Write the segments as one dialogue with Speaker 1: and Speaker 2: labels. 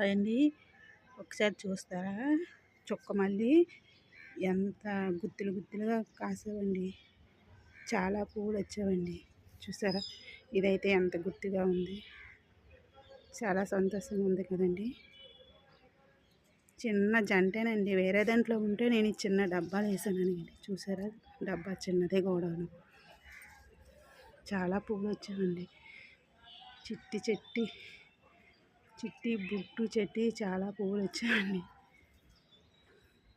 Speaker 1: అవండి ఒకసారి చూస్తారా? చుక్కమల్లి ఎంత గుత్తులు గుత్తులుగా కాసావండి. చాలా పువ్వులు వచ్చావండి. చూసారా? ఇదైతే ఎంత గుత్తిగా ఉంది. చాలా సంతోషంగా ఉంది కదండి. చిన్న జంటేనండి. వేరే దాంట్లో ఉంటే నేను ఈ చిన్న డబ్బాలు వేసానండి. చూసారా? డబ్బా చిన్నదే గోడౌను. చాలా పువ్వులు వచ్చాయండి. చిట్టి బుట్టు చెట్టి చాలా పువ్వులు వచ్చాయండి.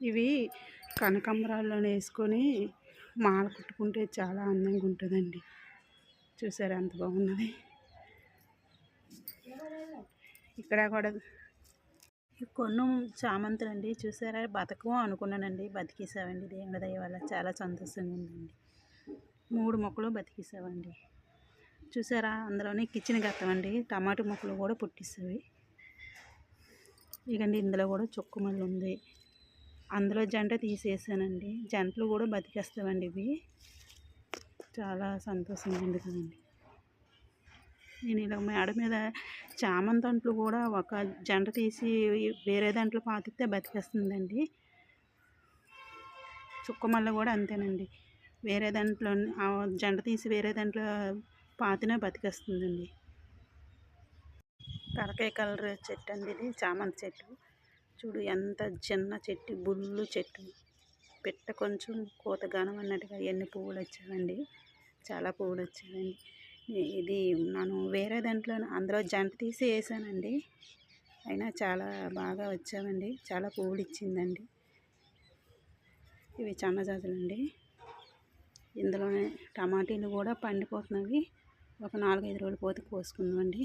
Speaker 1: ఇవి కనకాంబరాల్లో వేసుకొని మాల కుట్టుకుంటే చాలా అందంగా ఉంటుందండి. చూసారా ఎంత బాగున్నది. ఇక్కడ కూడా కొన్ని చామంతులు అండి. చూసారా? బతకం అనుకున్నానండి, బతికేసావండి. దేవుడి దయ వల్ల చాలా సంతోషంగా ఉందండి. 3 మొక్కలు బతికేసావండి. చూసారా? అందులోనే కిచెన్ గత్తమండి. టమాటా మొక్కలు కూడా పుట్టిస్తాయి. ఇకండి ఇందులో కూడా చుక్కమల్లి ఉంది. అందులో జంట తీసేసానండి. జంటలు కూడా బతికేస్తామండి. ఇవి చాలా సంతోషంగా ఉంది కదండి. నేను ఇలా మేడ మీద చామంతంట్లు కూడా ఒక జంట తీసి వేరే దాంట్లో పాతితే బతికేస్తుందండి. చుక్కమల్ల కూడా అంతేనండి. వేరే దాంట్లో జంట తీసి వేరే దాంట్లో పాతినా బతికేస్తుందండి. కరకాయ కలర్ చెట్టు అండి ఇది, చామంతి చెట్టు. చూడు ఎంత చిన్న చెట్టు, బుల్లు చెట్టు. పిట్ట కొంచెం కోతగానం అన్నట్టుగా ఎన్ని పువ్వులు వచ్చాయండి. చాలా పువ్వులు వచ్చాయండి. ఇది నేను వేరే దాంట్లో అందులో జంట తీసి వేసానండి. అయినా చాలా బాగా వచ్చామండి. చాలా పువ్వులు ఇచ్చిందండి. ఇవి సన్నజాజులండి. ఇందులోనే టమాటీలు కూడా పండిపోతున్నవి. ఒక 4-5 రోజులు పోతే కోసుకుందామండి.